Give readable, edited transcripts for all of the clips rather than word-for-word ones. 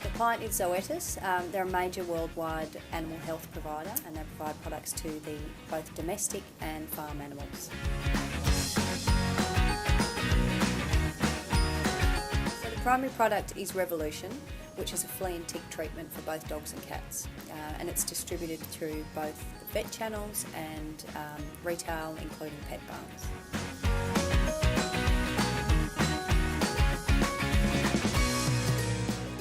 The client is Zoetis. They're a major worldwide animal health provider, and they provide products to both domestic and farm animals. So the primary product is Revolution, which is a flea and tick treatment for both dogs and cats, and it's distributed through both the vet channels and retail, including Petbarns.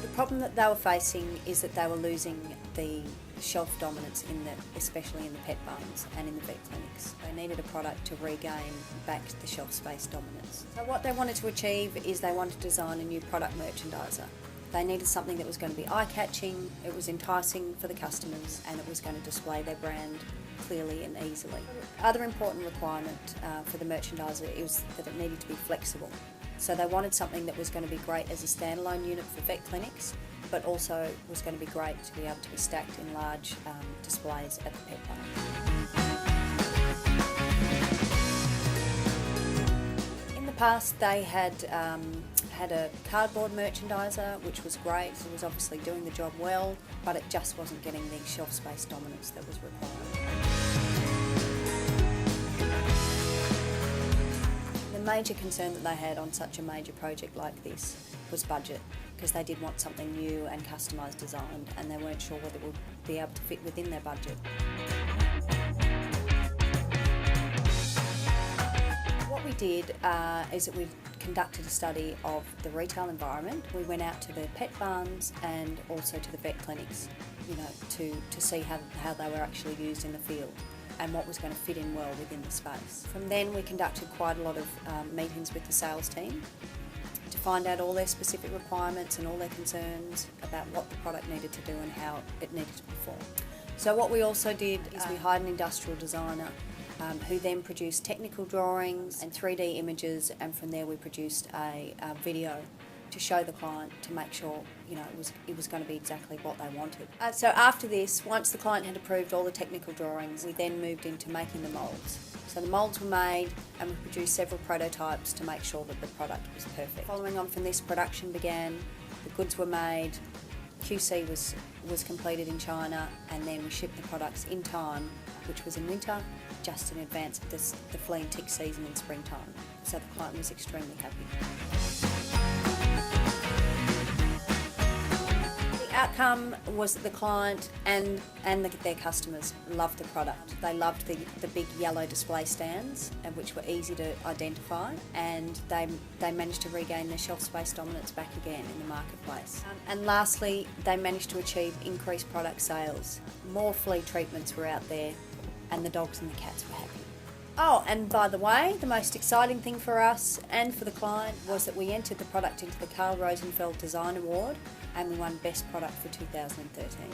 The problem that they were facing is that they were losing the shelf dominance especially in the Petbarns and in the vet clinics. They needed a product to regain back the shelf space dominance. So what they wanted to achieve is they wanted to design a new product merchandiser. They needed something that was going to be eye-catching, it was enticing for the customers, and it was going to display their brand clearly and easily. Other important requirement for the merchandiser is that it needed to be flexible. So they wanted something that was going to be great as a standalone unit for vet clinics, but also was going to be great to be able to be stacked in large displays at the pet barn. In the past, they had a cardboard merchandiser, which was great. It was obviously doing the job well, but it just wasn't getting the shelf space dominance that was required. The major concern that they had on such a major project like this was budget, because they did want something new and customised designed, and they weren't sure whether it would be able to fit within their budget. What we did is that we conducted a study of the retail environment. We went out to the pet barns and also to the vet clinics, to see how they were actually used in the field and what was going to fit in well within the space. From then we conducted quite a lot of meetings with the sales team to find out all their specific requirements and all their concerns about what the product needed to do and how it needed to perform. So what we also did is we hired an industrial designer who then produced technical drawings and 3D images, and from there we produced a video to show the client to make sure it was going to be exactly what they wanted. So after this, once the client had approved all the technical drawings, we then moved into making the moulds. So the moulds were made and we produced several prototypes to make sure that the product was perfect. Following on from this, production began, the goods were made, QC was completed in China, and then we shipped the products in time, which was in winter, just in advance of the flea and tick season in springtime. So the client was extremely happy. The outcome was that the client and their customers loved the product. They loved the big yellow display stands, which were easy to identify, and they managed to regain their shelf space dominance back again in the marketplace. And lastly, they managed to achieve increased product sales. More flea treatments were out there, and the dogs and the cats were happy. Oh, and by the way, the most exciting thing for us and for the client was that we entered the product into the Karl Rosenfeld Design Award, and we won Best Product for 2013.